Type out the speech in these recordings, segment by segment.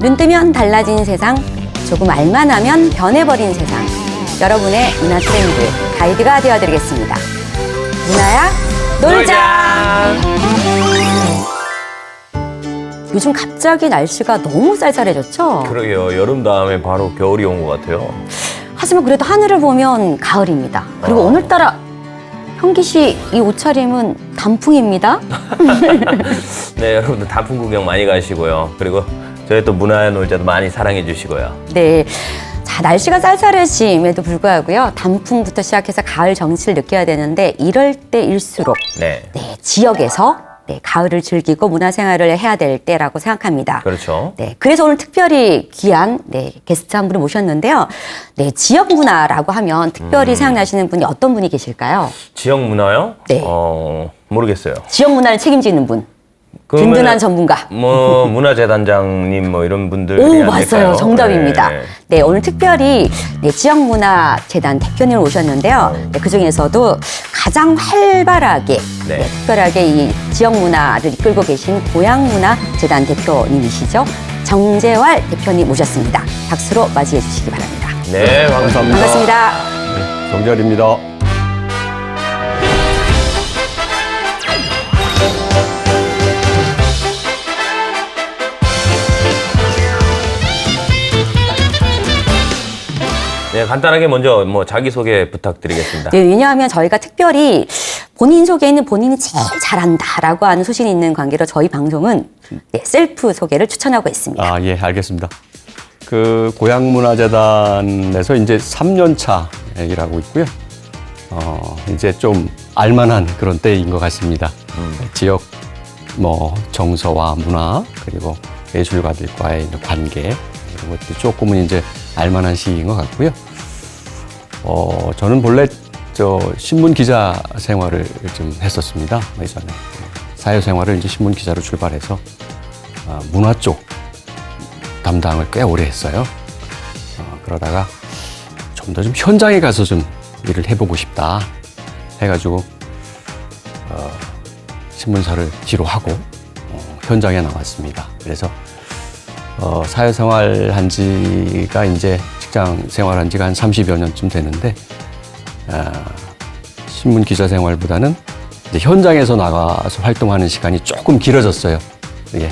눈 뜨면 달라진 세상, 조금 알만 하면 변해버린 세상. 여러분의 문화 트렌드 가이드가 되어드리겠습니다. 문화야 놀자! 요즘 갑자기 날씨가 너무 쌀쌀해졌죠? 그러게요. 여름 다음에 바로 겨울이 온 것 같아요. 하지만 그래도 하늘을 보면 가을입니다. 그리고 오늘따라 현기 씨 이 옷차림은 단풍입니다. 네, 여러분들 단풍 구경 많이 가시고요. 그리고 저희 또 문화의 놀자도 많이 사랑해 주시고요. 네. 자, 날씨가 쌀쌀해짐에도 불구하고요. 단풍부터 시작해서 가을 정취를 느껴야 되는데 이럴 때일수록 네. 지역에서 가을을 즐기고 문화생활을 해야 될 때라고 생각합니다. 그렇죠. 네, 그래서 오늘 특별히 귀한 게스트 한 분을 모셨는데요. 네, 지역 문화라고 하면 특별히 생각나시는 분이 어떤 분이 계실까요? 지역 문화요? 네. 모르겠어요. 지역 문화를 책임지는 분. 그러면 든든한 전문가. 뭐 문화재단장님 뭐 이런 분들이 오, 아닐까요? 맞아요. 정답입니다. 네. 네, 오늘 특별히 지역문화재단 대표님을 오셨는데요. 네, 그중에서도 가장 활발하게, 네. 특별하게 이 지역문화를 이끌고 계신 고향문화재단 대표님이시죠. 정재활 대표님 모셨습니다. 박수로 맞이해 주시기 바랍니다. 네, 감사합니다. 반갑습니다. 정재활입니다. 네, 간단하게 먼저 뭐 자기소개 부탁드리겠습니다. 네, 왜냐하면 저희가 특별히 본인 소개는 본인이 제일 잘한다라고 하는 소신이 있는 관계로 저희 방송은 셀프 소개를 추천하고 있습니다. 아, 예, 알겠습니다. 그 고향문화재단에서 이제 3년 차 일하고 있고요. 이제 좀 알만한 그런 때인 것 같습니다. 지역 뭐 정서와 문화 그리고 예술가들과의 관계 이런 것들 조금은 이제 알만한 시기인 것 같고요. 저는 본래 신문 기자 생활을 좀 했었습니다. 예전에 사회 생활을 이제 신문 기자로 출발해서 문화 쪽 담당을 꽤 오래 했어요. 그러다가 좀 더 좀 현장에 가서 좀 일을 해보고 싶다 해가지고 신문사를 뒤로하고 현장에 나왔습니다. 그래서 사회생활 한 지가 이제 직장 생활한 지가 한 30여 년쯤 되는데 신문 기자 생활보다는 이제 현장에서 나가서 활동하는 시간이 조금 길어졌어요. 이게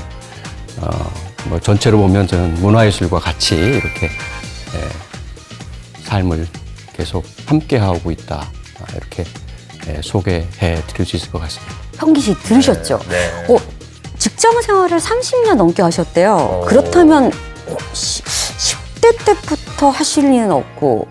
뭐 전체로 보면 저는 문화예술과 같이 이렇게 삶을 계속 함께 하고 있다 이렇게 소개해 드릴 수 있을 것 같습니다. 현기 씨 들으셨죠? 네. 직장 생활을 30년 넘게 하셨대요. 그렇다면 10대 때부터 하실 리는 없고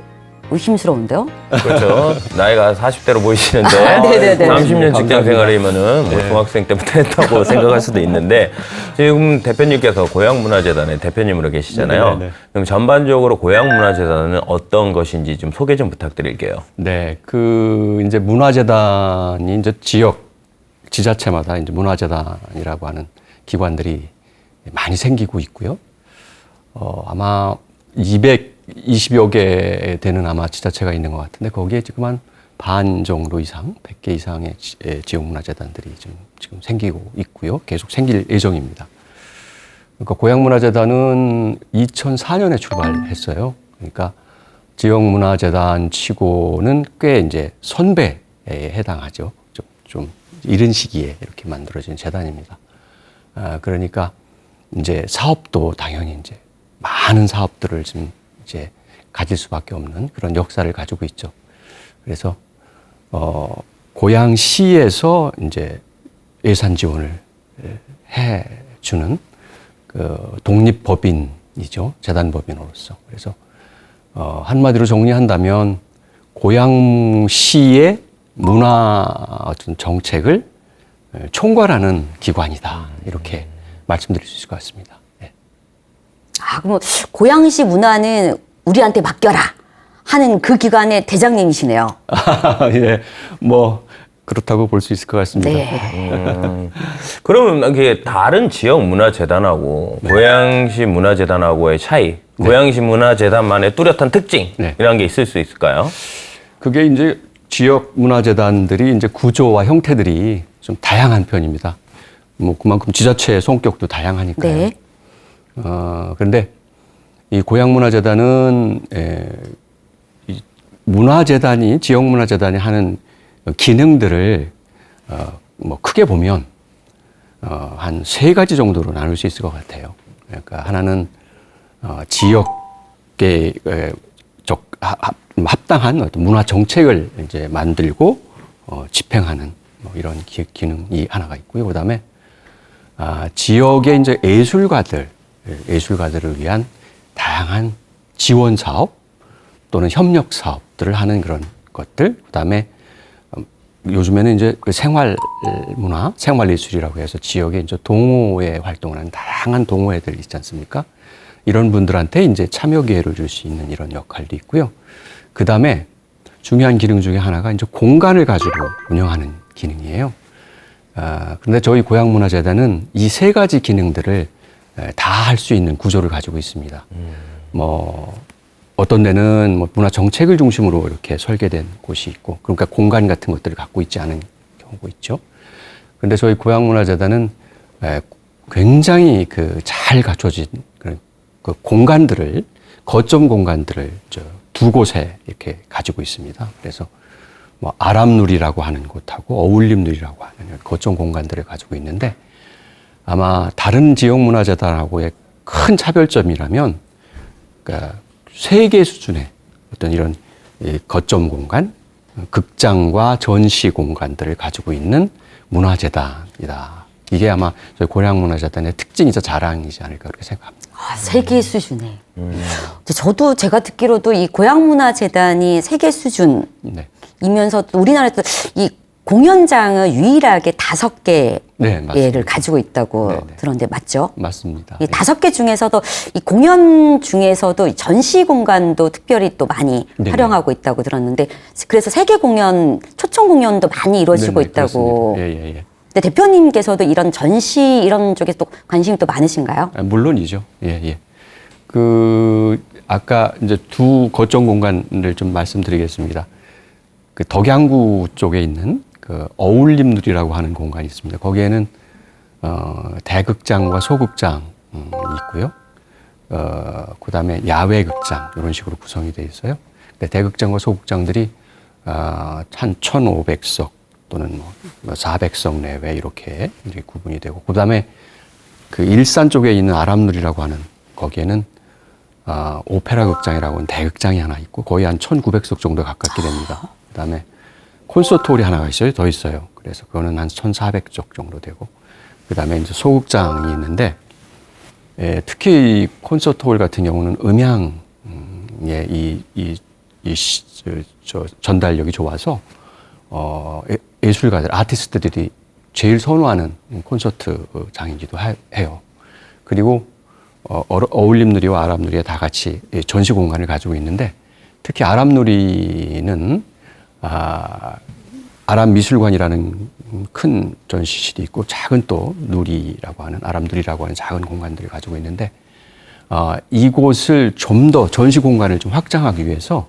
의심스러운데요? 그렇죠. 나이가 40대로 보이시는데 네네네. 30년 직장 감사합니다. 생활이면은 뭐 중학생 때부터 했다고 생각할 수도 있는데 지금 대표님께서 고향문화재단의 대표님으로 계시잖아요. 네네. 그럼 전반적으로 고향문화재단은 어떤 것인지 좀 소개 좀 부탁드릴게요. 네, 그 이제 문화재단이 이제 지역 지자체마다 이제 문화재단이라고 하는 기관들이 많이 생기고 있고요. 아마 220여 개 되는 아마 지자체가 있는 것 같은데 거기에 지금 한 반 정도 이상, 100개 이상의 지역문화재단들이 지금 생기고 있고요. 계속 생길 예정입니다. 그러니까 고향문화재단은 2004년에 출발했어요. 그러니까 지역문화재단 치고는 꽤 이제 선배에 해당하죠. 좀 이른 시기에 이렇게 만들어진 재단입니다. 그러니까 이제 사업도 당연히 이제 많은 사업들을 좀 이제 가질 수밖에 없는 그런 역사를 가지고 있죠. 그래서 고양시에서 이제 예산 지원을 해주는 그 독립법인이죠. 재단법인으로서. 그래서 한마디로 정리한다면 고양시의 문화 어떤 정책을 총괄하는 기관이다. 이렇게 말씀드릴 수 있을 것 같습니다. 네. 그럼 고양시 문화는 우리한테 맡겨라 하는 그 기관의 대장님이시네요. 예, 뭐 그렇다고 볼 수 있을 것 같습니다. 네. 그러면 이게 다른 지역 문화재단하고 고양시 문화재단하고의 차이, 고양시 문화재단만의 뚜렷한 특징 네. 이런 게 있을 수 있을까요? 그게 이제 지역 문화재단들이 이제 구조와 형태들이 좀 다양한 편입니다. 뭐 그만큼 지자체의 성격도 다양하니까요. 네. 그런데 이 고향문화재단은 이 문화재단이 지역문화재단이 하는 기능들을 뭐 크게 보면 한 3가지 정도로 나눌 수 있을 것 같아요. 그러니까 하나는 지역에 합당한 어떤 문화 정책을 이제 만들고 집행하는 뭐 이런 기능이 하나가 있고요. 그다음에 지역의 이제 예술가들을 위한 다양한 지원 사업 또는 협력 사업들을 하는 그런 것들. 그다음에 요즘에는 이제 그 생활 문화, 생활 예술이라고 해서 지역에 이제 동호회 활동을 하는 다양한 동호회들 있지 않습니까? 이런 분들한테 이제 참여 기회를 줄 수 있는 이런 역할도 있고요. 그다음에 중요한 기능 중에 하나가 이제 공간을 가지고 운영하는 기능이에요. 그런데 저희 고향문화재단은 이 3가지 기능들을 다 할 수 있는 구조를 가지고 있습니다. 뭐 어떤 데는 뭐 문화 정책을 중심으로 이렇게 설계된 곳이 있고, 그러니까 공간 같은 것들을 갖고 있지 않은 경우가 있죠. 그런데 저희 고향문화재단은 굉장히 그 잘 갖춰진 그런 그 공간들을, 거점 공간들을 2곳에 이렇게 가지고 있습니다. 그래서 뭐 아람누리라고 하는 곳하고 어울림누리라고 하는 거점 공간들을 가지고 있는데, 아마 다른 지역문화재단하고의 큰 차별점이라면, 그러니까 세계 수준의 어떤 이런 거점 공간, 극장과 전시 공간들을 가지고 있는 문화재단이다. 이게 아마 저희 고향문화재단의 특징이자 자랑이지 않을까 그렇게 생각합니다. 세계 수준에. 저도 제가 듣기로도 이 고향문화재단이 세계 수준이면서 네. 우리나라에서 이 공연장을 유일하게 5개를 네, 가지고 있다고 네네. 들었는데 맞죠? 맞습니다. 이 5개 중에서도 이 공연 중에서도 이 전시 공간도 특별히 또 많이 네네. 활용하고 있다고 들었는데, 그래서 세계 공연, 초청 공연도 많이 이루어지고 네네, 있다고. 그렇습니다. 예. 근데 대표님께서도 이런 전시 이런 쪽에 또 관심이 또 많으신가요? 물론이죠. 예. 아까 이제 2 거점 공간을 좀 말씀드리겠습니다. 그 덕양구 쪽에 있는 그 어울림누리라고 하는 공간이 있습니다. 거기에는 대극장과 소극장이 있고요. 그다음에 야외극장 이런 식으로 구성이 되어 있어요. 근데 대극장과 소극장들이 한 1,500석 또는 뭐 400석 내외 이렇게 구분이 되고, 그다음에 그 일산 쪽에 있는 아람누리라고 하는 거기에는 오페라 극장이라고 하는 대극장이 하나 있고 거의 한 1,900석 정도 가깝게 됩니다. 그다음에 콘서트홀이 하나가 있어요. 더 있어요. 그래서 그거는 한 1,400석 정도 되고, 그다음에 이제 소극장이 있는데, 특히 콘서트홀 같은 경우는 음향의 전달력이 좋아서 예술가들, 아티스트들이 제일 선호하는 콘서트장이기도 해요. 그리고 어울림누리와 아람누리에 다 같이 전시 공간을 가지고 있는데, 특히 아람누리는 아람미술관이라는 큰 전시실이 있고 작은 또 누리라고 하는, 아람누리라고 하는 작은 공간들을 가지고 있는데, 이곳을 좀 더 전시 공간을 좀 확장하기 위해서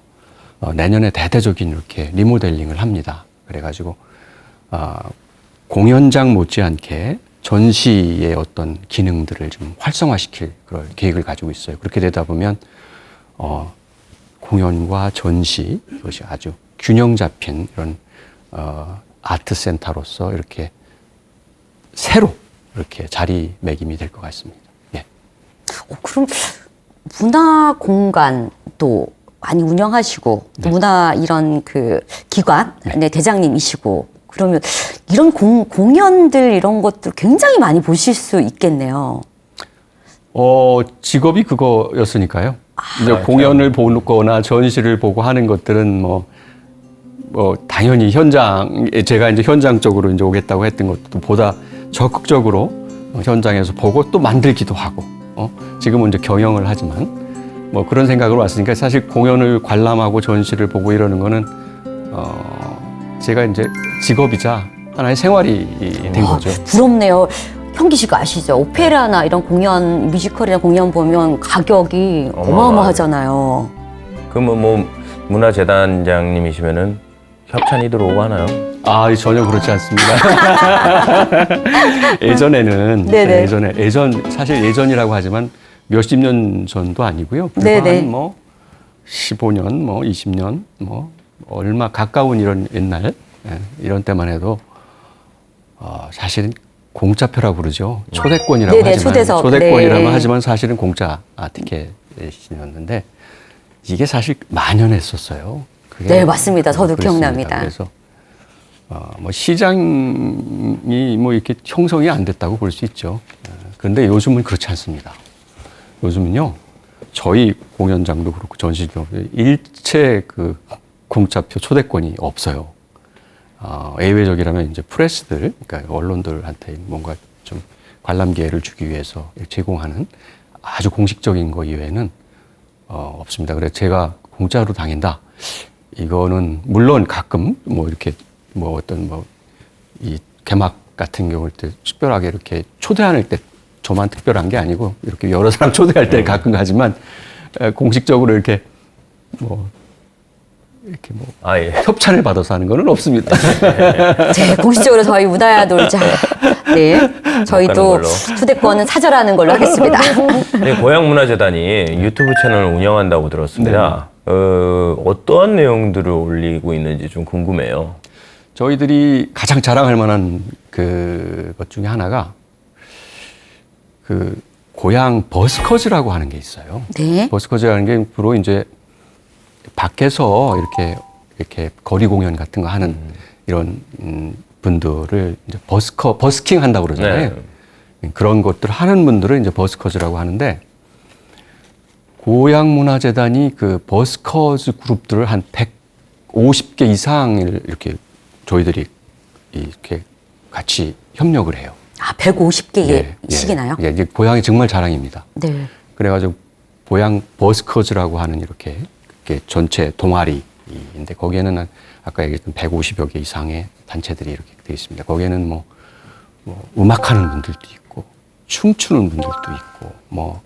내년에 대대적인 이렇게 리모델링을 합니다. 그래가지고 공연장 못지않게 전시의 어떤 기능들을 좀 활성화시킬 그런 계획을 가지고 있어요. 그렇게 되다 보면 공연과 전시, 이것이 아주 균형 잡힌 이런 아트센터로서 이렇게 새로 이렇게 자리매김이 될 것 같습니다. 예. 그럼 문화 공간도 많이 운영하시고, 네. 문화 이런 그 기관 네. 대장님이시고, 그러면 이런 공연들 이런 것들 굉장히 많이 보실 수 있겠네요. 직업이 그거였으니까요. 이제 공연을 보거나 전시를 보고 하는 것들은 뭐 당연히 제가 이제 현장 쪽으로 이제 오겠다고 했던 것도 보다 적극적으로 현장에서 보고 또 만들기도 하고, 지금은 이제 경영을 하지만 뭐 그런 생각으로 왔으니까, 사실 공연을 관람하고 전시를 보고 이러는 거는 제가 이제 직업이자 하나의 생활이 된 거죠. 부럽네요. 현기 씨가 아시죠? 오페라나 이런 공연, 뮤지컬이나 공연 보면 가격이 어마어마하잖아요. 그러면 뭐 문화재단장님이시면은 협찬이 들어오고 하나요? 아, 전혀 그렇지 않습니다. 예전에는 네네. 사실 예전이라고 하지만 몇십 년 전도 아니고요. 네네. 한 뭐 15년, 뭐 20년, 뭐 얼마 가까운 이런 옛날 이런 때만 해도 사실은 공짜표라고 그러죠. 초대권이라고 네네, 하지만 초대석. 초대권이라고 네. 하지만 사실은 공짜 티켓이었는데 이게 사실 만연했었어요. 그게 네, 맞습니다. 저도 그랬습니다. 기억납니다. 그래서 뭐 시장이 뭐 이렇게 형성이 안 됐다고 볼 수 있죠. 그런데 요즘은 그렇지 않습니다. 요즘은요, 저희 공연장도 그렇고 전시도 일체 그 공짜표 초대권이 없어요. 예외적이라면 이제 프레스들, 그러니까 언론들한테 뭔가 좀 관람 기회를 주기 위해서 제공하는 아주 공식적인 거 이외에는 없습니다. 그래서 제가 공짜로 다닌다. 이거는 물론 가끔 뭐 이렇게 뭐 어떤 뭐 이 개막 같은 경우일 때 특별하게 이렇게 초대할 때 저만 특별한 게 아니고 이렇게 여러 사람 초대할 때 가끔 가지만 공식적으로 이렇게 뭐 예. 협찬을 받아서 하는 거는 없습니다. 네, 공식적으로 저희 문화야 놀자. 네, 저희도 걸로. 초대권은 사절하는 걸로 하겠습니다. 네, 고향문화재단이 유튜브 채널을 운영한다고 들었습니다. 어떠한 내용들을 올리고 있는지 좀 궁금해요. 저희들이 가장 자랑할 만한 그것 중에 하나가 그 고향 버스커즈라고 하는 게 있어요. 네. 버스커즈라는 게 주로 이제 밖에서 이렇게 거리 공연 같은 거 하는 이런 분들을 이제 버스킹 한다고 그러잖아요. 네. 그런 것들 하는 분들을 이제 버스커즈라고 하는데 고향문화재단이 그 버스커즈 그룹들을 한 150개 이상을 이렇게 저희들이 이렇게 같이 협력을 해요. 아, 150개씩이나요? 이게 고향이 정말 자랑입니다. 네. 그래가지고 고향 버스커즈라고 하는 이렇게 전체 동아리인데 거기에는 아까 얘기했던 150여 개 이상의 단체들이 이렇게 되어 있습니다. 거기에는 뭐 음악하는 분들도 있고 춤추는 분들도 있고 뭐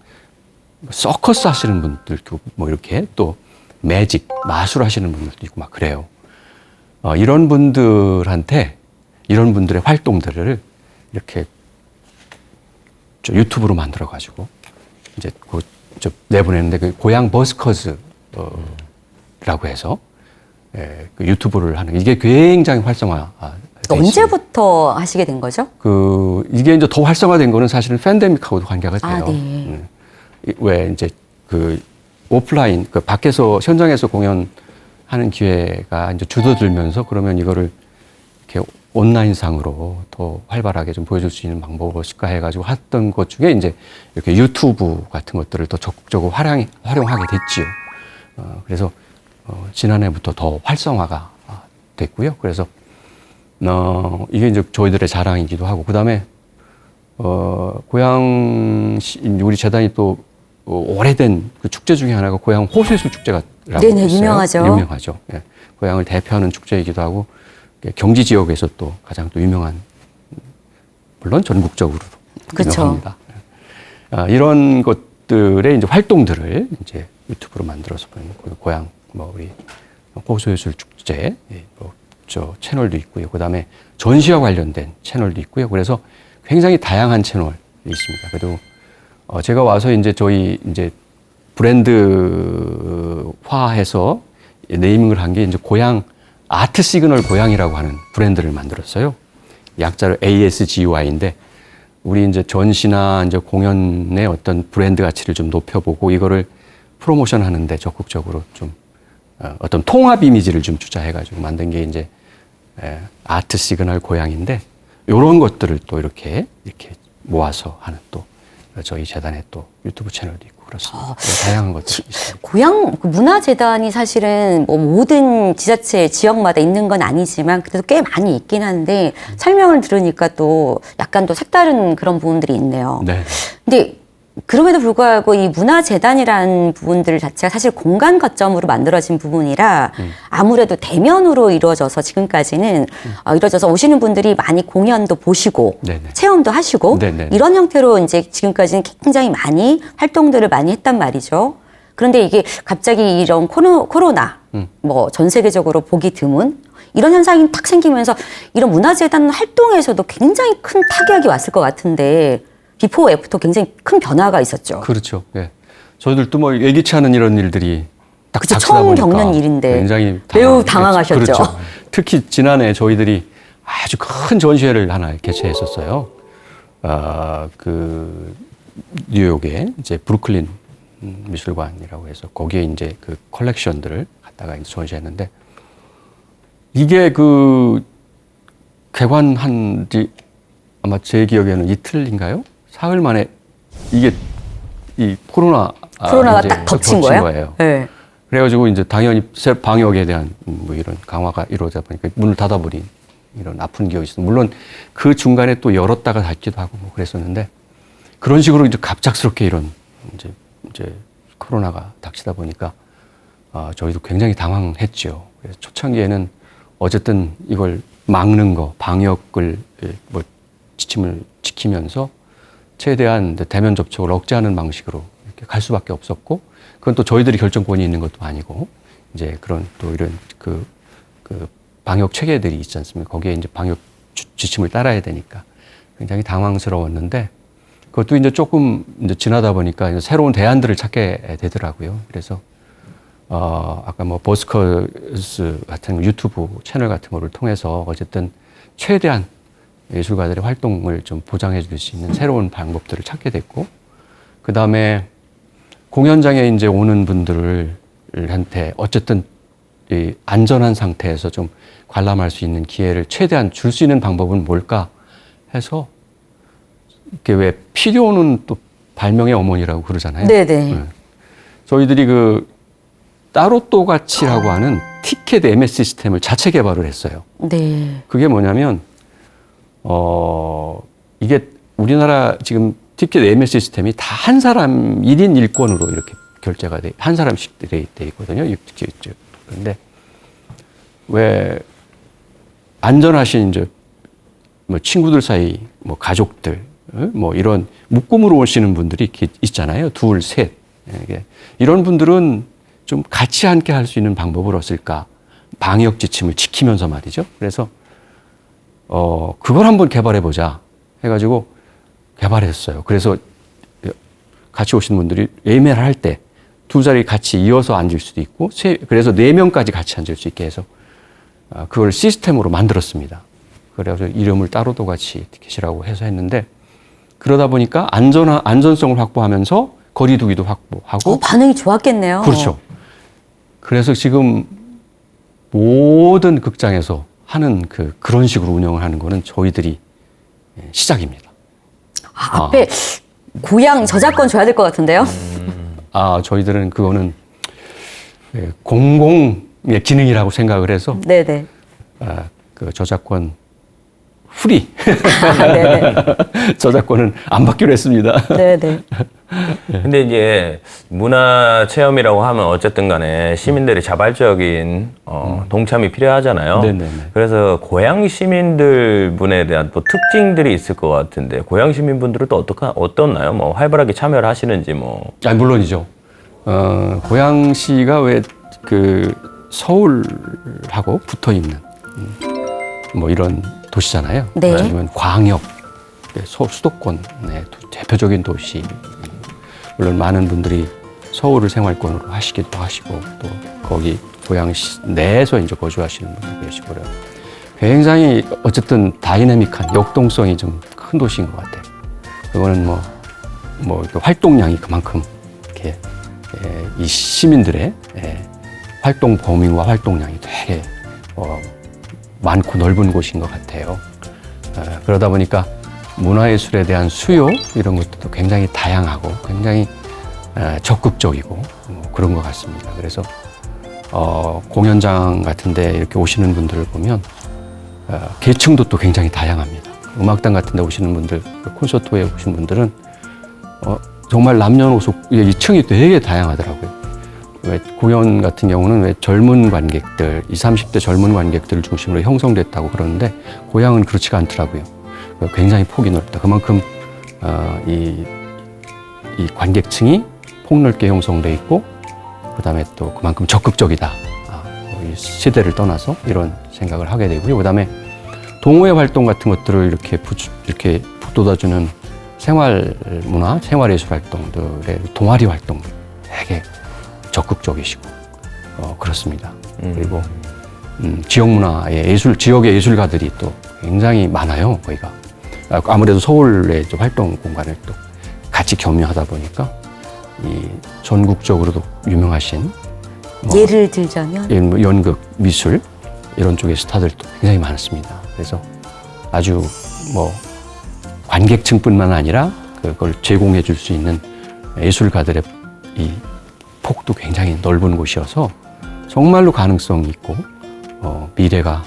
서커스 하시는 분들도 뭐 이렇게 또 매직 마술 하시는 분들도 있고 막 그래요. 이런 분들한테 이런 분들의 활동들을 이렇게 유튜브로 만들어 가지고 이제 내보내는데 그 고향 버스커즈라고 해서 그 유튜브를 하는 이게 굉장히 활성화. 언제부터 하시게 된 거죠? 이게 이제 더 활성화된 거는 사실은 팬데믹하고도 관계가 돼요. 네. 왜 이제 그 오프라인 그 밖에서 현장에서 공연하는 기회가 이제 줄어들면서 그러면 이거를 이렇게 온라인상으로 더 활발하게 좀 보여줄 수 있는 방법을 무엇일까 해가지고 했던 것 중에 이제 이렇게 유튜브 같은 것들을 더 적극적으로 활용하게 됐지요. 그래서 지난해부터 더 활성화가 됐고요. 그래서 이게 이제 저희들의 자랑이기도 하고 그다음에 우리 재단이 또 오래된 그 축제 중에 하나가 고향 호수예술 축제라고 네네, 있어요. 유명하죠. 유명하죠. 예. 고향을 대표하는 축제이기도 하고 경기 지역에서 또 가장 또 유명한 물론 전국적으로도 그쵸. 유명합니다. 이런 것들의 이제 활동들을 이제 유튜브로 만들어서 고향 우리 호수예술 축제 저 채널도 있고요. 그다음에 전시와 관련된 채널도 있고요. 그래서 굉장히 다양한 채널이 있습니다. 그래도 제가 와서 이제 저희 이제 브랜드화해서 네이밍을 한 게 이제 고향 아트 시그널 고향이라고 하는 브랜드를 만들었어요. 약자로 ASGUI인데 우리 이제 전시나 이제 공연의 어떤 브랜드 가치를 좀 높여보고 이거를 프로모션 하는데 적극적으로 좀 어떤 통합 이미지를 좀 투자해가지고 만든 게 이제 아트 시그널 고향인데 이런 것들을 또 이렇게 모아서 하는 또 저희 재단의 또 유튜브 채널도 있고 그렇습니다. 다양한 것들이 있습니다. 고향 문화재단이 사실은 뭐 모든 지자체 지역마다 있는 건 아니지만 그래도 꽤 많이 있긴 한데 설명을 들으니까 또 약간 또 색다른 그런 부분들이 있네요. 네. 근데 그럼에도 불구하고 이 문화재단이라는 부분들 자체가 사실 공간 거점으로 만들어진 부분이라 아무래도 대면으로 이루어져서 지금까지는 이루어져서 오시는 분들이 많이 공연도 보시고 네네. 체험도 하시고 네네. 이런 형태로 이제 지금까지는 굉장히 많이 활동들을 많이 했단 말이죠. 그런데 이게 갑자기 이런 코로나 뭐 전 세계적으로 보기 드문 이런 현상이 탁 생기면서 이런 문화재단 활동에서도 굉장히 큰 타격이 왔을 것 같은데 비포 애프터 굉장히 큰 변화가 있었죠. 그렇죠. 예. 저희들도 뭐 예기치 않은 이런 일들이 딱 그쵸, 닥치다 처음 보니까 겪는 일인데 굉장히 매우 당황하셨죠. 그렇죠. 특히 지난해 저희들이 아주 큰 전시회를 하나 개최했었어요. 그 뉴욕에 이제 브루클린 미술관이라고 해서 거기에 이제 그 컬렉션들을 갖다가 이제 전시했는데 이게 그 개관한 지 아마 제 기억에는 이틀인가요? 사흘 만에 이게 이 코로나가 딱 덮친 거예요? 네. 그래가지고 이제 당연히 방역에 대한 뭐 이런 강화가 이루어지다 보니까 문을 닫아버린 이런 아픈 기억이 있어요. 물론 그 중간에 또 열었다가 닫기도 하고 뭐 그랬었는데 그런 식으로 이제 갑작스럽게 이런 이제 코로나가 닥치다 보니까 저희도 굉장히 당황했죠. 그래서 초창기에는 어쨌든 이걸 막는 거, 방역을 뭐 지침을 지키면서 최대한 대면 접촉을 억제하는 방식으로 이렇게 갈 수밖에 없었고, 그건 또 저희들이 결정권이 있는 것도 아니고, 이제 그런 또 이런 그 방역 체계들이 있지 않습니까? 거기에 이제 방역 지침을 따라야 되니까 굉장히 당황스러웠는데, 그것도 이제 조금 이제 지나다 보니까 이제 새로운 대안들을 찾게 되더라고요. 그래서 아까 뭐 버스커스 같은 유튜브 채널 같은 거를 통해서 어쨌든 최대한 예술가들의 활동을 좀 보장해 줄 수 있는 새로운 방법들을 찾게 됐고, 그 다음에 공연장에 이제 오는 분들한테 어쨌든 이 안전한 상태에서 좀 관람할 수 있는 기회를 최대한 줄 수 있는 방법은 뭘까 해서 이게 왜 필요는 또 발명의 어머니라고 그러잖아요. 네네. 네. 저희들이 그 따로또 가치라고 하는 티켓 MS 시스템을 자체 개발을 했어요. 네. 그게 뭐냐면 이게 우리나라 지금 티켓 MS 시스템이 다 한 사람 1인 1권으로 이렇게 결제가 돼, 한 사람씩 돼 있거든요. 그런데 왜 안전하신 이제 뭐 친구들 사이, 뭐 가족들, 뭐 이런 묶음으로 오시는 분들이 있잖아요. 둘, 셋. 이런 분들은 좀 같이 함께 할 수 있는 방법을 없을까? 방역 지침을 지키면서 말이죠. 그래서 그걸 한번 개발해 보자 해가지고 개발했어요. 그래서 같이 오시는 분들이 예매를 할 때 두 자리 같이 이어서 앉을 수도 있고, 그래서 4명까지 같이 앉을 수 있게 해서 그걸 시스템으로 만들었습니다. 그래서 이름을 따로도 같이 티켓이라고 해서 했는데, 그러다 보니까 안전성을 확보하면서 거리 두기도 확보하고. 반응이 좋았겠네요. 그렇죠. 그래서 지금 모든 극장에서 하는 그런 식으로 운영을 하는 거는 저희들이 시작입니다. 앞에 고향 저작권 줘야 될 것 같은데요? 저희들은 그거는 공공의 기능이라고 생각을 해서 네네. 그 저작권 프리 네네. 저작권은 안 받기로 했습니다. 네네. 근데 이제 문화 체험이라고 하면 어쨌든 간에 시민들의 자발적인 동참이 필요하잖아요. 네네네. 그래서 고향 시민들 분에 대한 또 특징들이 있을 것 같은데, 고향 시민분들은 또 어떻나요? 뭐 활발하게 참여를 하시는지 뭐. 물론이죠. 고양시가 왜 그 서울하고 붙어 있는 뭐 이런 도시잖아요. 네. 아니면 광역, 수도권의 대표적인 도시. 물론 많은 분들이 서울을 생활권으로 하시기도 하시고, 또 거기 고양시 내에서 이제 거주하시는 분들 계시고, 그래요. 굉장히 어쨌든 다이내믹한 역동성이 좀 큰 도시인 것 같아요. 그거는 뭐 활동량이 그만큼 이렇게 이 시민들의 활동 범위와 활동량이 되게 많고 넓은 곳인 것 같아요. 그러다 보니까 문화예술에 대한 수요 이런 것도 굉장히 다양하고 굉장히 적극적이고 그런 것 같습니다. 그래서 공연장 같은 데 이렇게 오시는 분들을 보면 계층도 또 굉장히 다양합니다. 음악당 같은 데 오시는 분들, 콘서트에 오시는 분들은 정말 남녀노소 이 층이 되게 다양하더라고요. 왜 공연 같은 경우는 왜 젊은 관객들, 20, 30대 젊은 관객들을 중심으로 형성됐다고 그러는데, 고향은 그렇지가 않더라고요. 굉장히 폭이 넓다. 그만큼 이 관객층이 폭넓게 형성돼 있고, 그다음에 또 그만큼 적극적이다. 이 시대를 떠나서 이런 생각을 하게 되고요. 그다음에 동호회 활동 같은 것들을 이렇게 북돋아주는 생활 문화, 생활 예술 활동들의 동아리 활동 되게 적극적이시고 그렇습니다. 그리고 지역 문화의 지역의 예술가들이 또 굉장히 많아요. 거기가 아무래도 서울의 활동 공간을 또 같이 겸유하다 보니까 이 전국적으로도 유명하신 예를 들자면 연극, 미술 이런 쪽의 스타들도 굉장히 많습니다. 그래서 아주 관객층뿐만 아니라 그걸 제공해 줄 수 있는 예술가들의 이 폭도 굉장히 넓은 곳이어서 정말로 가능성이 있고 미래가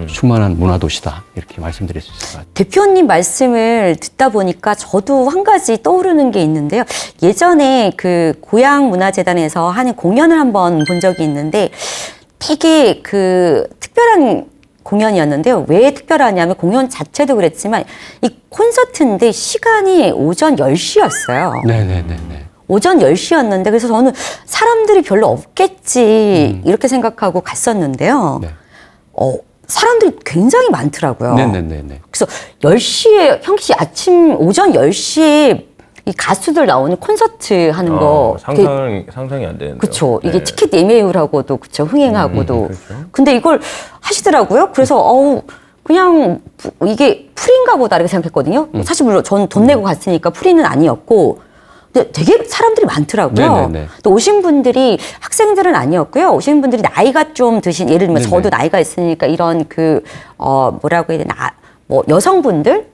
충만한 문화도시다 이렇게 말씀드릴 수 있을 것 같아요. 대표님 말씀을 듣다 보니까 저도 한 가지 떠오르는 게 있는데요. 예전에 그 고향문화재단에서 하는 공연을 한번 본 적이 있는데 되게 그 특별한 공연이었는데요. 왜 특별하냐면 공연 자체도 그랬지만 이 콘서트인데 시간이 오전 10시였어요. 네네네네. 오전 10시였는데 그래서 저는 사람들이 별로 없겠지 이렇게 생각하고 갔었는데요. 네. 사람들이 굉장히 많더라고요. 네네네네. 그래서 10시에 형씨 오전 10시에 이 가수들 나오는 콘서트 하는 거 상상이 안 되는데. 그렇죠. 이게 티켓 예매율하고도 그렇죠. 흥행하고도. 그렇죠. 근데 이걸 하시더라고요. 그래서 그냥 이게 프리인가 보다 이렇게 생각했거든요. 사실 물론 전 돈 내고 갔으니까 프리는 아니었고 근데 되게 사람들이 많더라고요. 네네네. 또 오신 분들이 학생들은 아니었고요. 오신 분들이 나이가 좀 드신 예를 들면 네네. 저도 나이가 있으니까 이런 뭐라고 해야 되나 여성분들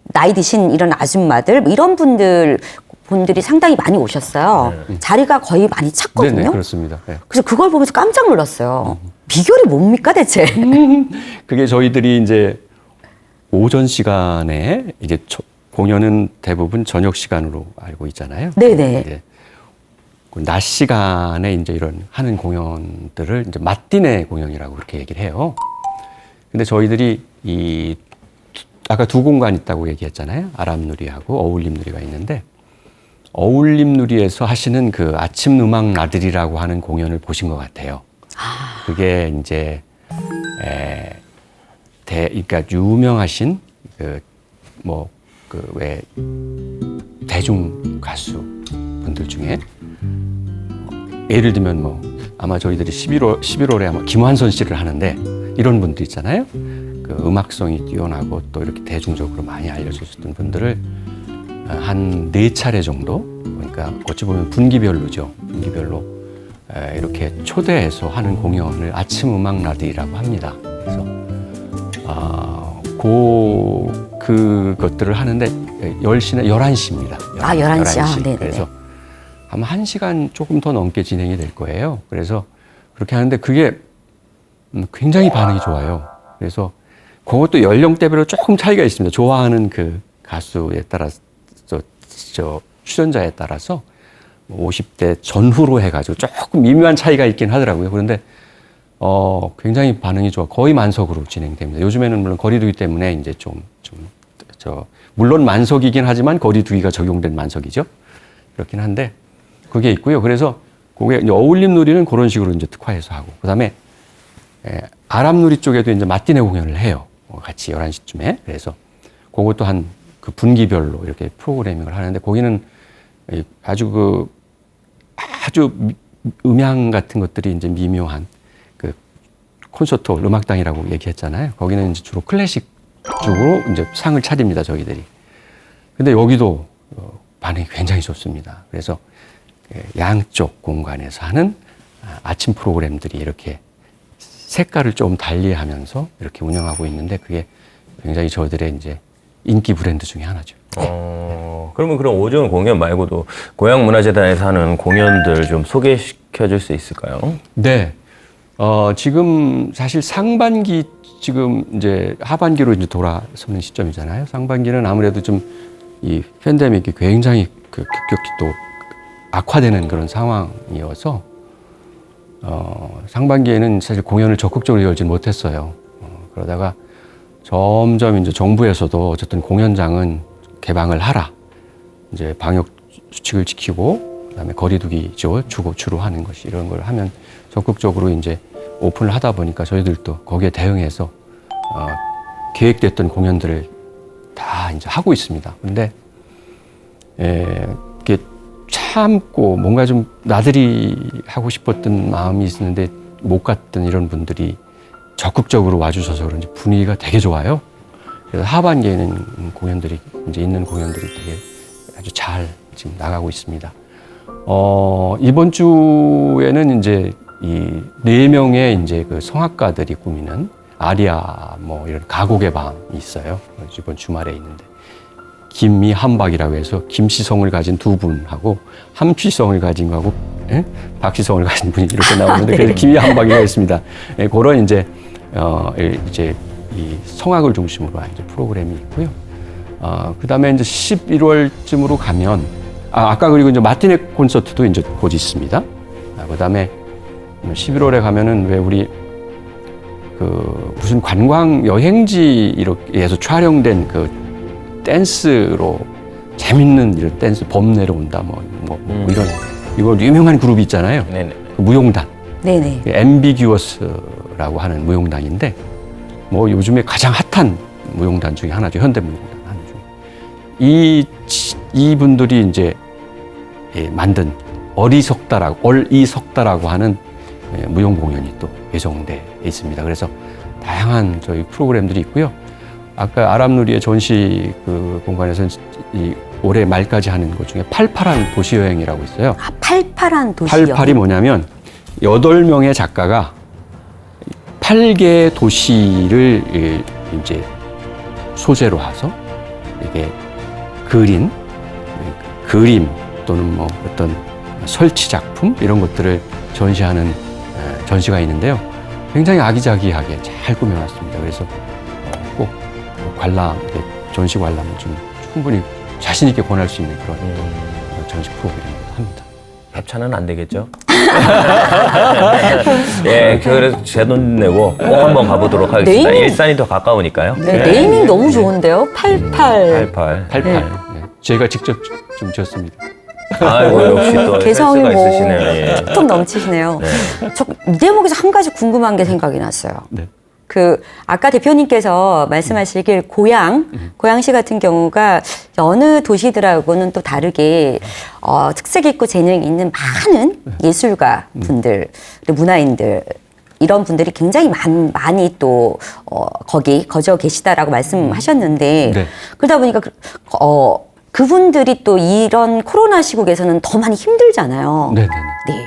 나이 드신 이런 아줌마들 이런 분들이 상당히 많이 오셨어요. 자리가 거의 많이 찼거든요. 네네, 그렇습니다. 네. 그래서 그걸 보면서 깜짝 놀랐어요. 비결이 뭡니까 대체? 그게 저희들이 이제 오전 시간에 이제 공연은 대부분 저녁 시간으로 알고 있잖아요. 네네. 이제 낮 시간에 이제 이런 하는 공연들을 이제 맞디네 공연이라고 그렇게 얘기를 해요. 근데 저희들이 아까 두 공간 있다고 얘기했잖아요. 아람누리하고 어울림누리가 있는데 어울림누리에서 하시는 그 아침 음악 나들이라고 하는 공연을 보신 것 같아요. 그게 이제 그러니까 유명하신 왜 대중 가수 분들 중에 예를 들면 아마 저희들이 11월에 아마 김완선 씨를 하는데 이런 분들 있잖아요. 그 음악성이 뛰어나고 또 이렇게 대중적으로 많이 알려졌던 분들을 한 4차례 정도, 그러니까 어찌 보면 분기별로죠. 분기별로 이렇게 초대해서 하는 공연을 아침 음악 나들이라고 합니다. 그래서 그것들을 하는데 10시나 11시입니다. 11시. 네네. 그래서 아마 1시간 조금 더 넘게 진행이 될 거예요. 그래서 그렇게 하는데 그게 굉장히 반응이 좋아요. 그래서 그것도 연령대별로 조금 차이가 있습니다. 좋아하는 그 가수에 따라서, 출연자에 따라서 50대 전후로 해가지고 조금 미묘한 차이가 있긴 하더라고요. 그런데 굉장히 반응이 좋아. 거의 만석으로 진행됩니다. 요즘에는 물론 거리두기 때문에 이제 물론 만석이긴 하지만 거리두기가 적용된 만석이죠. 그렇긴 한데 그게 있고요. 그래서 그게 어울림누리는 그런 식으로 이제 특화해서 하고, 그다음에 아람누리 쪽에도 이제 맞디네 공연을 해요. 같이 11시쯤에. 그래서 그것도 그 분기별로 이렇게 프로그래밍을 하는데 거기는 아주 음향 같은 것들이 이제 미묘한 그 콘서트 음악당이라고 얘기했잖아요. 거기는 이제 주로 클래식 쪽으로 이제 상을 차립니다, 저희들이. 근데 여기도 반응이 굉장히 좋습니다. 그래서 양쪽 공간에서 하는 아침 프로그램들이 이렇게 색깔을 좀 달리하면서 이렇게 운영하고 있는데 그게 굉장히 저희들의 이제 인기 브랜드 중에 하나죠. 그러면 그런 오전 공연 말고도 고향문화재단에서 하는 공연들 좀 소개시켜 줄 수 있을까요? 네. 지금 사실 상반기 지금 이제 하반기로 이제 돌아서는 시점이잖아요. 상반기는 아무래도 좀 이 팬데믹이 굉장히 급격히 또 악화되는 그런 상황이어서 상반기에는 사실 공연을 적극적으로 열지는 못했어요. 그러다가 점점 이제 정부에서도 어쨌든 공연장은 개방을 하라. 이제 방역 수칙을 지키고 그다음에 거리두기죠. 주로 하는 것이 이런 걸 하면 적극적으로 이제 오픈을 하다 보니까 저희들도 거기에 대응해서 계획됐던 공연들을 다 이제 하고 있습니다. 근데 이게 참고 뭔가 좀 나들이 하고 싶었던 마음이 있었는데 못 갔던 이런 분들이 적극적으로 와주셔서 그런지 분위기가 되게 좋아요. 그래서 하반기에는 공연들이 이제 있는 공연들이 되게 아주 잘 지금 나가고 있습니다. 이번 주에는 이제 이 4명의 이제 그 성악가들이 꾸미는 아리아 뭐 이런 가곡의 밤이 있어요. 이번 주말에 있는데 김미 한박이라고 해서 김시성을 가진 두 분하고 함취성을 가진 거하고 박시성을 가진 분이 이렇게 나오는데 네. 그래서 김미 한박이가 있습니다. 그런 이제 이 성악을 중심으로 한 이제 프로그램이 있고요. 그다음에 이제 11월쯤으로 가면 아까 그리고 이제 마티네 콘서트도 이제 곧 있습니다. 그다음에 11월에 가면은 왜 우리 그 무슨 관광 여행지 이렇게 해서 촬영된 그 댄스로 재밌는 이런 댄스 범 내려온다 뭐 이런 이거 유명한 그룹이 있잖아요. 네네. 그 무용단. 네네. 앰비규어스라고 하는 무용단인데 뭐 요즘에 가장 핫한 무용단 중에 하나죠. 현대 무용단 하나 중에. 이분들이 이제 만든 얼이석다라고 하는 무용 공연이 또 예정돼 있습니다. 그래서 다양한 저희 프로그램들이 있고요. 아까 아랍누리의 전시 그 공간에서는 이 올해 말까지 하는 것 중에 팔팔한 도시 여행이라고 있어요. 팔팔한 도시요. 팔팔이 뭐냐면 8명의 작가가 8개의 도시를 이제 소재로 해서 이게 그림 또는 뭐 어떤 설치 작품 이런 것들을 전시하는 전시가 있는데요. 굉장히 아기자기하게 잘 꾸며놨습니다. 그래서 꼭 관람, 전시 관람을 좀 충분히 자신 있게 권할 수 있는 그런 전시 프로그램이기도 합니다. 협찬은 안 되겠죠? 예, 그래서 제 돈 내고 꼭 한번 가보도록 하겠습니다. 네이밍. 일산이 더 가까우니까요. 네, 네이밍 너무 좋은데요. 88. 88. 88. 네. 제가 직접 좀 지었습니다. 아이고, 역시 또 개성이 센스가 뭐 있으시네요. 예. 툭 넘치시네요. 저 이 대목에서 한 가지 궁금한 게 생각이 났어요. 네. 그 아까 대표님께서 말씀하시길 고양시 같은 경우가 어느 도시들하고는 또 다르게 특색 있고 재능 있는 많은 예술가 분들, 문화인들 이런 분들이 굉장히 많이 또 거기 거저 계시다라고 말씀하셨는데 네. 그러다 보니까 그분들이 또 이런 코로나 시국에서는 더 많이 힘들잖아요. 네네네. 네.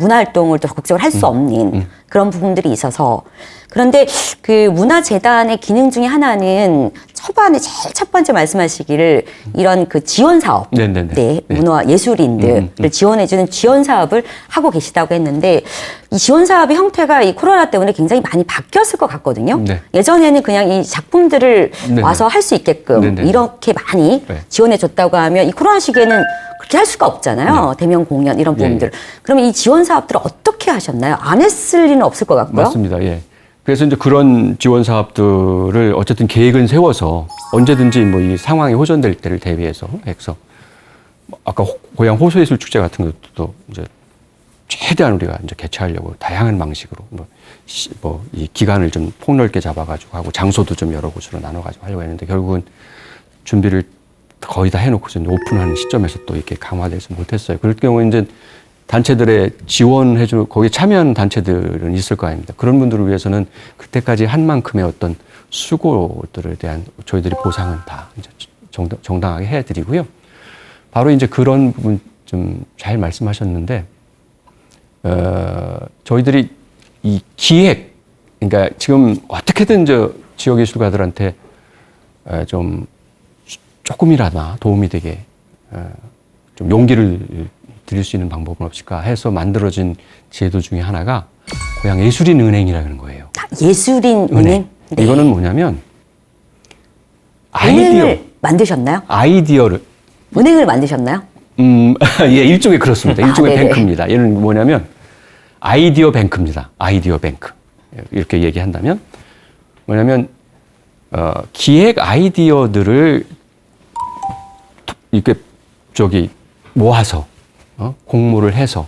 문화활동을 또 적극적으로 할 수 없는 그런 부분들이 있어서. 그런데 그 문화재단의 기능 중에 하나는 초반에 제일 첫 번째 말씀하시기를 이런 그 지원 사업. 네네네. 네. 문화 예술인들을 지원해주는 지원 사업을 하고 계시다고 했는데 이 지원 사업의 형태가 이 코로나 때문에 굉장히 많이 바뀌었을 것 같거든요. 네. 예전에는 그냥 이 작품들을 네네. 와서 할 수 있게끔 네네. 이렇게 많이 네. 지원해줬다고 하면 이 코로나 시기에는 그렇게 할 수가 없잖아요. 대면 공연 이런 예, 부분들. 그러면 이 지원 사업들을 어떻게 하셨나요? 안 했을 리는 없을 것 같고요. 맞습니다. 예. 그래서 이제 그런 지원 사업들을 어쨌든 계획은 세워서 언제든지 뭐 이 상황이 호전될 때를 대비해서 해서 아까 고향 호소예술 축제 같은 것도 이제 최대한 우리가 이제 개최하려고 다양한 방식으로 뭐 이 기간을 좀 폭넓게 잡아가지고 하고 장소도 좀 여러 곳으로 나눠가지고 하려고 했는데 결국은 준비를 거의 다 해놓고 이제 오픈하는 시점에서 또 이렇게 강화돼서 못했어요. 그럴 경우 이제 단체들의 지원해주는 거기에 참여하는 단체들은 있을 거 아닙니까? 그런 분들을 위해서는 그때까지 한 만큼의 어떤 수고들에 대한 저희들이 보상은 다 이제 정당하게 해드리고요. 바로 이제 그런 부분 좀 잘 말씀하셨는데, 저희들이 이 기획, 그러니까 지금 어떻게든 지역 예술가들한테 좀 조금이라도 도움이 되게 좀 용기를 드릴 수 있는 방법은 없을까 해서 만들어진 제도 중에 하나가 고향 예술인 은행이라는 거예요. 예술인 은행? 네. 이거는 뭐냐면 은행을 만드셨나요? 아이디어를 은행을 만드셨나요? 예, 일종의 그렇습니다. 일종의 네네. 뱅크입니다. 얘는 뭐냐면 아이디어 뱅크입니다. 아이디어 뱅크. 이렇게 얘기한다면 뭐냐면 기획 아이디어들을 이렇게 모아서 공모를 해서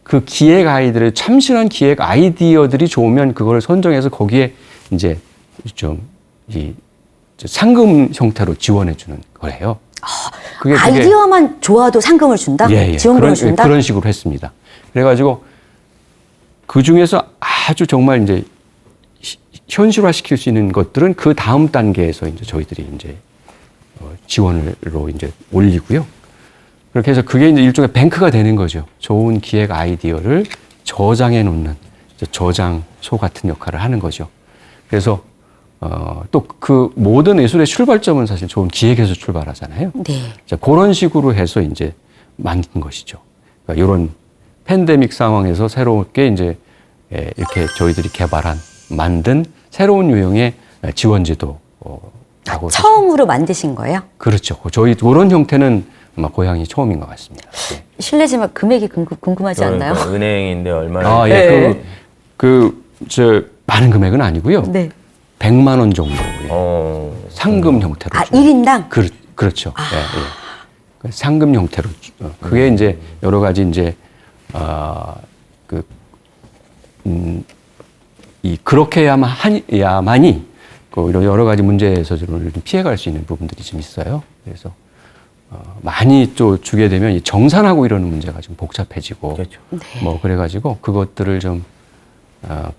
그 기획 아이들의 참신한 기획 아이디어들이 좋으면 그걸 선정해서 거기에 이제 좀 이 상금 형태로 지원해 주는 거예요. 그게 아이디어만 좋아도 상금을 준다? 지원금을 준다? 그런 식으로 했습니다. 그래가지고 그 중에서 아주 정말 이제 현실화 시킬 수 있는 것들은 그 다음 단계에서 이제 저희들이 이제 지원으로 이제 올리고요. 그렇게 해서 그게 이제 일종의 뱅크가 되는 거죠. 좋은 기획 아이디어를 저장해 놓는 저장소 같은 역할을 하는 거죠. 그래서 또 그 모든 예술의 출발점은 사실 좋은 기획에서 출발하잖아요. 네. 자, 그런 식으로 해서 이제 만든 것이죠. 그러니까 이런 팬데믹 상황에서 새롭게 이제 이렇게 저희들이 만든 새로운 유형의 지원제도. 처음으로 만드신 거예요? 그렇죠. 저희 그런 형태는 아마 고향이 처음인 것 같습니다. 네. 실례지만 금액이 궁금하지 않나요? 그러니까 은행인데 얼마나? 아, 예. 많은 금액은 아니고요. 네. 100만 원 정도 상금 형태로. 아, 1인당? 그렇죠. 예, 예. 상금 형태로. 그게 이제 여러 가지 이제 그렇게 해야만이 여러 가지 문제에서 좀 피해갈 수 있는 부분들이 좀 있어요. 그래서 많이 또 주게 되면 이 정산하고 이러는 문제가 좀 복잡해지고, 그렇죠. 네. 뭐 그래가지고 그것들을 좀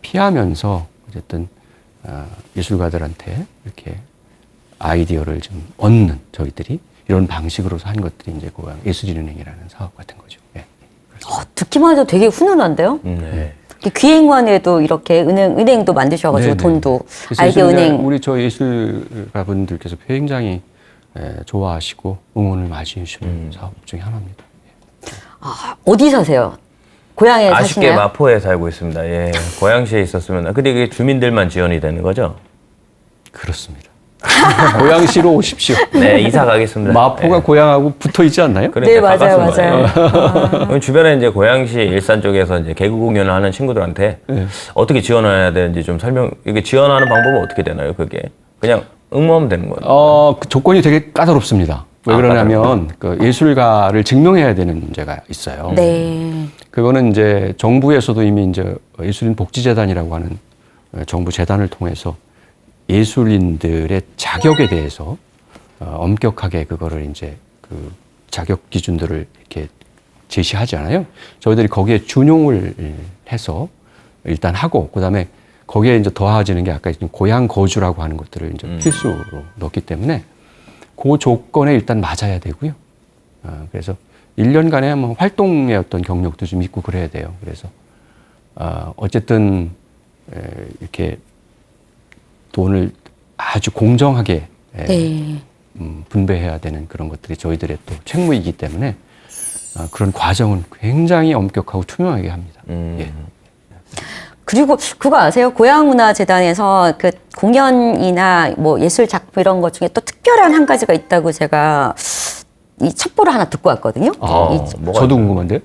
피하면서 어쨌든 예술가들한테 이렇게 아이디어를 좀 얻는 저희들이 이런 방식으로서 한 것들이 이제 고향 예술인은행이라는 사업 같은 거죠. 네. 듣기만 해도 되게 훈훈한데요? 네. 기획만에도 이렇게 은행도 만드셔가지고 네네. 돈도 그래서 아이디어 은행. 우리 저 예술가분들께서 굉장히 좋아하시고 응원을 많이 해주시는 사업 중에 하나입니다. 어디 사세요? 고향에 아쉽게 사시나요? 마포에 살고 있습니다. 예, 고양시에 있었으면 근데 이게 주민들만 지원이 되는 거죠? 그렇습니다. 고양시로 오십시오. 네, 이사 가겠습니다. 마포가 예. 고향하고 붙어 있지 않나요? 네, 맞아요, 맞아요. 그럼 주변에 이제 고양시 일산 쪽에서 이제 개그 공연을 하는 친구들한테 어떻게 지원해야 되는지 좀 이게 지원하는 방법은 어떻게 되나요? 그게 그냥 응모하면 되는 거예요? 그 조건이 되게 까다롭습니다. 왜 그러냐면 그 예술가를 증명해야 되는 문제가 있어요. 네. 그거는 이제 정부에서도 이미 이제 예술인 복지재단이라고 하는 정부 재단을 통해서 예술인들의 자격에 대해서 엄격하게 그거를 이제 그 자격 기준들을 이렇게 제시하잖아요. 저희들이 거기에 준용을 해서 일단 하고 그다음에 거기에 이제 더해지는 게 아까 고향 거주라고 하는 것들을 이제 필수로 넣기 때문에 그 조건에 일단 맞아야 되고요. 그래서 1년간의 뭐 활동의 어떤 경력도 좀 있고 그래야 돼요. 그래서 어쨌든 이렇게 돈을 아주 공정하게 네. 분배해야 되는 그런 것들이 저희들의 또 책무이기 때문에 그런 과정은 굉장히 엄격하고 투명하게 합니다. 예. 그리고 그거 아세요? 고향문화재단에서 그 공연이나 뭐 예술 작품 이런 것 중에 또 특별한 한 가지가 있다고 제가 이 첩보를 하나 듣고 왔거든요. 저도 궁금한데요?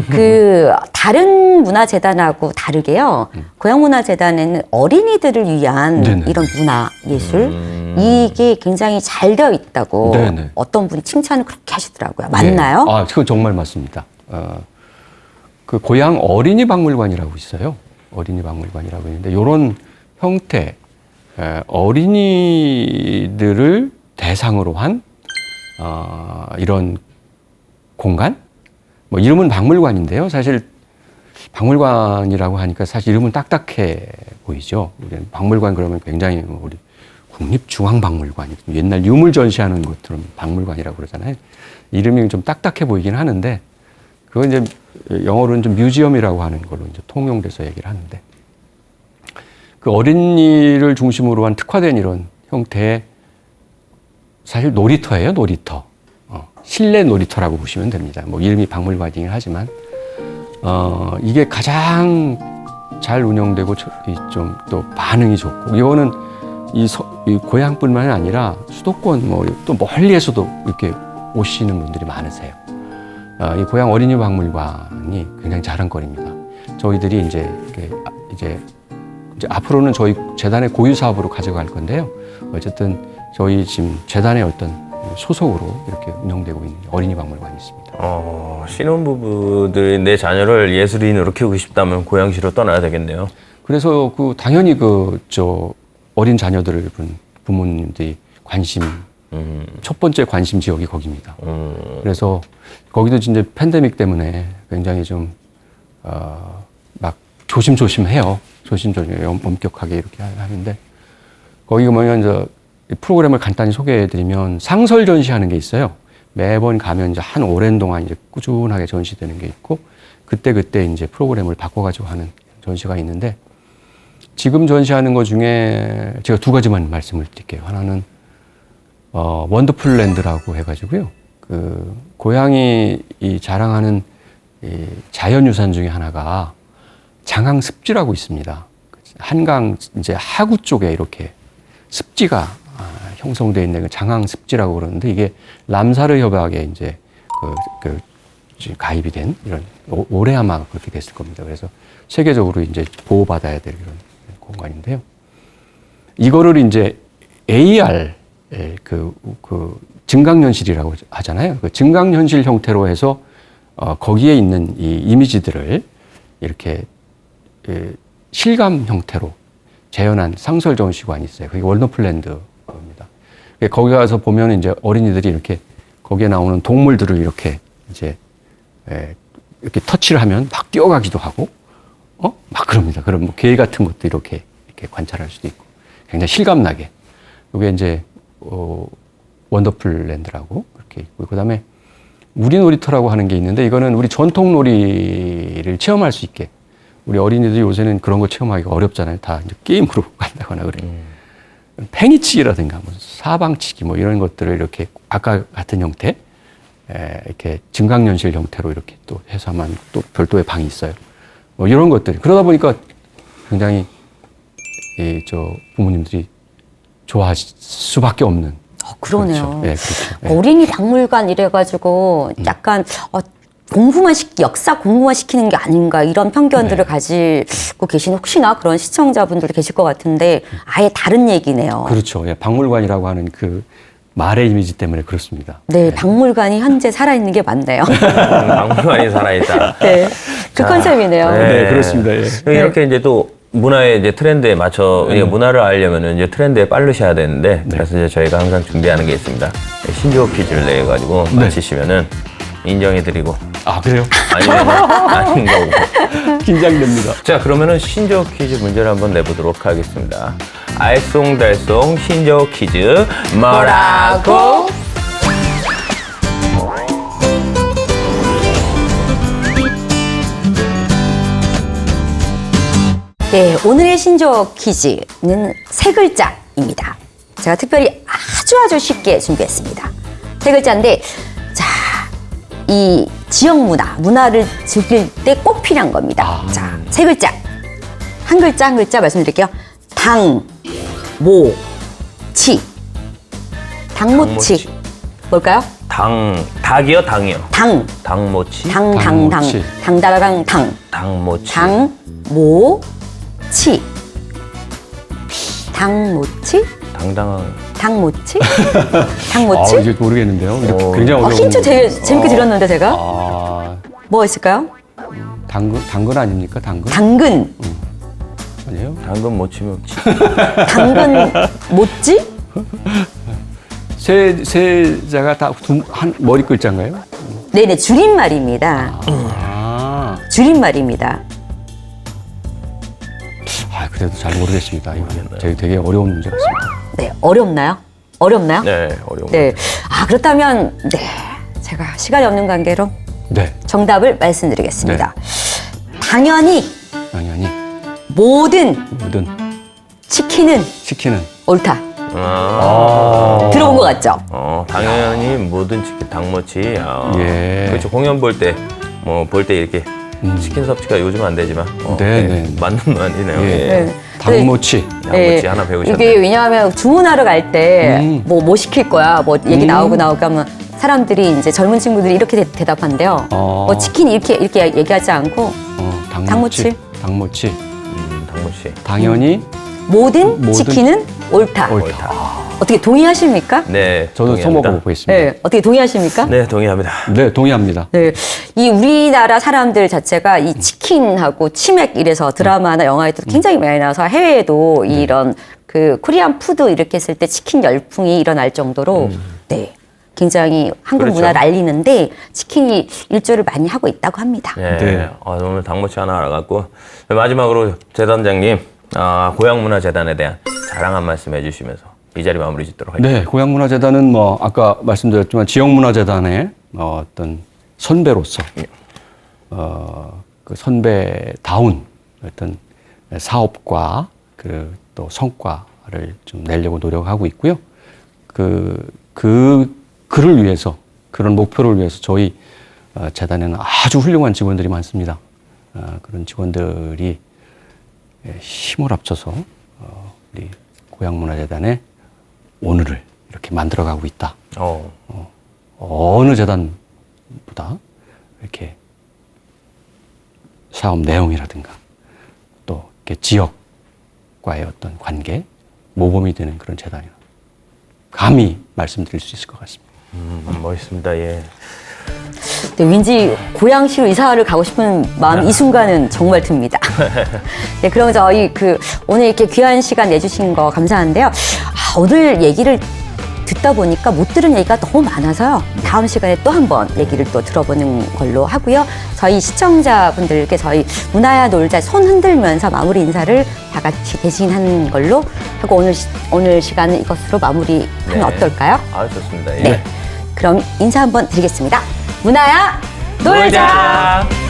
그 다른 문화재단하고 다르게요. 고향문화재단에는 어린이들을 위한 네네. 이런 문화 예술 이게 굉장히 잘 되어 있다고 네네. 어떤 분이 칭찬을 그렇게 하시더라고요. 맞나요? 예. 그건 정말 맞습니다. 그 고향 어린이 박물관이라고 있어요. 어린이 박물관이라고 있는데 이런 형태 어린이들을 대상으로 한 이런 공간? 뭐 이름은 박물관인데요. 사실 박물관이라고 하니까 사실 이름은 딱딱해 보이죠. 박물관 그러면 굉장히 우리 국립중앙박물관, 옛날 유물 전시하는 것처럼 박물관이라고 그러잖아요. 이름이 좀 딱딱해 보이긴 하는데 그건 이제 영어로는 좀 뮤지엄이라고 하는 걸로 이제 통용돼서 얘기를 하는데 그 어린이를 중심으로 한 특화된 이런 형태의 사실 놀이터예요, 놀이터. 실내 놀이터라고 보시면 됩니다. 뭐 이름이 박물관이긴 하지만 이게 가장 잘 운영되고 좀 또 반응이 좋고 이거는 이 고향뿐만 아니라 수도권 뭐 또 멀리에서도 이렇게 오시는 분들이 많으세요. 이 고향 어린이 박물관이 굉장히 자랑거리입니다. 저희들이 이제 앞으로는 저희 재단의 고유 사업으로 가져갈 건데요. 어쨌든 저희 지금 재단의 어떤 소속으로 이렇게 운영되고 있는 어린이 박물관이 있습니다. 신혼부부들이 내 자녀를 예술인으로 키우고 싶다면 고양시로 떠나야 되겠네요. 그래서 당연히 어린 자녀들을 둔 부모님들이 첫 번째 관심 지역이 거기입니다. 그래서 거기도 진짜 팬데믹 때문에 굉장히 좀 막 조심조심해요. 조심조심 엄격하게 이렇게 하는데 거기가 뭐냐면 이제 프로그램을 간단히 소개해드리면 상설 전시하는 게 있어요. 매번 가면 이제 한 오랜 동안 이제 꾸준하게 전시되는 게 있고 그때 이제 프로그램을 바꿔가지고 하는 전시가 있는데 지금 전시하는 것 중에 제가 두 가지만 말씀을 드릴게요. 하나는 원더풀랜드라고 해가지고요. 고향이 자랑하는 이 자연유산 중에 하나가 장항습지라고 있습니다. 한강 이제 하구 쪽에 이렇게 습지가 형성되어 있는 그 장항습지라고 그러는데 이게 람사르 협약에 이제 가입이 된 이런 올해 아마 그렇게 됐을 겁니다. 그래서 세계적으로 이제 보호받아야 될 이런 공간인데요. 이거를 이제 AR 증강현실이라고 하잖아요. 그 증강현실 형태로 해서 거기에 있는 이 이미지들을 이렇게 실감 형태로 재현한 상설 전시관이 있어요. 그게 원더풀랜드입니다. 거기 가서 보면 이제 어린이들이 이렇게 거기에 나오는 동물들을 이렇게 이제 이렇게 터치를 하면 막 뛰어가기도 하고, 막 그럽니다. 그럼 뭐 개 같은 것도 이렇게 관찰할 수도 있고, 굉장히 실감나게. 이게 이제 원더풀랜드라고 그렇게 있고, 그다음에 우리 놀이터라고 하는 게 있는데 이거는 우리 전통 놀이를 체험할 수 있게. 우리 어린이들이 요새는 그런 거 체험하기가 어렵잖아요. 다 이제 게임으로 간다거나 그래요. 팽이치기라든가 뭐 사방치기 뭐 이런 것들을 이렇게 아까 같은 형태, 이렇게 증강현실 형태로 이렇게 또 해서 하면 또 별도의 방이 있어요. 뭐 이런 것들. 그러다 보니까 굉장히 부모님들이 좋아할 수밖에 없는. 그러네요. 그렇죠. 네, 그렇죠. 어린이 박물관 이래가지고 약간 역사 공부만 시키는 게 아닌가 이런 편견들을 가지고 계신 혹시나 그런 시청자분들도 계실 것 같은데 아예 다른 얘기네요. 그렇죠. 예, 박물관이라고 하는 그 말의 이미지 때문에 그렇습니다. 네, 박물관이 현재 살아있는 게 맞네요. 박물관이 살아있다. 네, 그 컨셉이네요. 네, 그렇습니다. 예. 이렇게 이제 또 문화의 이제 트렌드에 맞춰 문화를 알려면은 이제 트렌드에 빠르셔야 되는데 그래서 이제 저희가 항상 준비하는 게 있습니다. 신조어 퀴즈를 내 가지고 맞히시면은 인정해드리고. 아, 그래요? 아니면 아닌 거고. 긴장됩니다. 자, 그러면은 신조어 퀴즈 문제를 한번 내보도록 하겠습니다. 알쏭달쏭 신조어 퀴즈 뭐라고? 네, 오늘의 신조어 퀴즈는 세 글자입니다. 제가 특별히 아주 쉽게 준비했습니다. 세 글자인데, 자, 이 지역 문화를 즐길 때 꼭 필요한 겁니다. 자, 세 글자. 한 글자 말씀드릴게요. 당모치. 당모치. 뭘까요? 닭이요, 당이요? 당모치. 당다라랑 당. 당모치. 당모치. 당모치? 당모치? 당모치? 이제 모르겠는데요. 굉장히 어려운. 힌트 되게 재밌게 드렸는데 제가. 뭐 있을까요? 당근 아닙니까? 당근? 당근. 아니에요? 당근 모치 먹지. 당근 모찌? 세자가 다 한 머리 글자인가요? 네네, 줄임말입니다. 줄임말입니다. 그래도 잘 모르겠습니다. 이거 되게 어려운 문제 같습니다. 네, 어렵나요? 네, 어려운. 네. 그렇다면, 네. 제가 시간이 없는 관계로 네. 정답을 말씀드리겠습니다. 당연히 모든 치킨은 옳다. 들어본 것 같죠? 당연히 모든 치킨, 당모치. 예. 그렇죠. 공연 볼 때 이렇게 치킨 섭취가 요즘 안 되지만 맞는 말이네요. 예. 당모치. 당모치 하나 배우셨네. 이게 왜냐하면 주문하러 갈 때 뭐 시킬 거야? 뭐 얘기 나오고 하면 사람들이 이제 젊은 친구들이 이렇게 대답한대요. 뭐 치킨 이렇게 얘기하지 않고 당모치. 당모치. 당연히 모든 치킨은 옳다. 옳다. 어떻게 동의하십니까? 네, 저도 동의합니다. 소먹어 보겠습니다. 네, 어떻게 동의하십니까? 네, 동의합니다. 네, 동의합니다. 네, 이 우리나라 사람들 자체가 이 치킨하고 치맥 이래서 드라마나 영화에도 굉장히 많이 나와서 해외에도 이런 그 코리안 푸드 이렇게 했을 때 치킨 열풍이 일어날 정도로 네, 굉장히 한국 그렇죠. 문화를 알리는데 치킨이 일조를 많이 하고 있다고 합니다. 네, 네. 오늘 당무치 하나 알아갔고 마지막으로 재단장님 고향문화재단에 대한 자랑 한 말씀 해주시면서 이 자리 마무리 짓도록 하겠습니다. 네, 고향문화재단은 뭐 아까 말씀드렸지만 지역문화재단의 어떤 선배로서 그 선배다운 어떤 사업과 그 또 성과를 좀 내려고 노력하고 있고요. 그를 위해서 그런 목표를 위해서 저희 재단에는 아주 훌륭한 직원들이 많습니다. 그런 직원들이 힘을 합쳐서 우리 고향문화재단의 오늘을 이렇게 만들어가고 있다. 어느 재단보다 이렇게 사업 내용이라든가 또 이렇게 지역과의 어떤 관계, 모범이 되는 그런 재단이라 감히 말씀드릴 수 있을 것 같습니다. 멋있습니다. 예. 네, 왠지 고양시로 이사를 가고 싶은 마음 이 순간은 정말 듭니다. 네, 그럼 저희 오늘 이렇게 귀한 시간 내주신 거 감사한데요. 오늘 얘기를 듣다 보니까 못 들은 얘기가 너무 많아서요. 다음 시간에 또 한 번 얘기를 또 들어보는 걸로 하고요. 저희 시청자분들께 저희 문화야 놀자 손 흔들면서 마무리 인사를 다 같이 대신하는 걸로 하고 오늘 시간은 이것으로 마무리하면 네. 어떨까요? 좋습니다. 예. 네. 그럼 인사 한번 드리겠습니다. 문화야 놀자!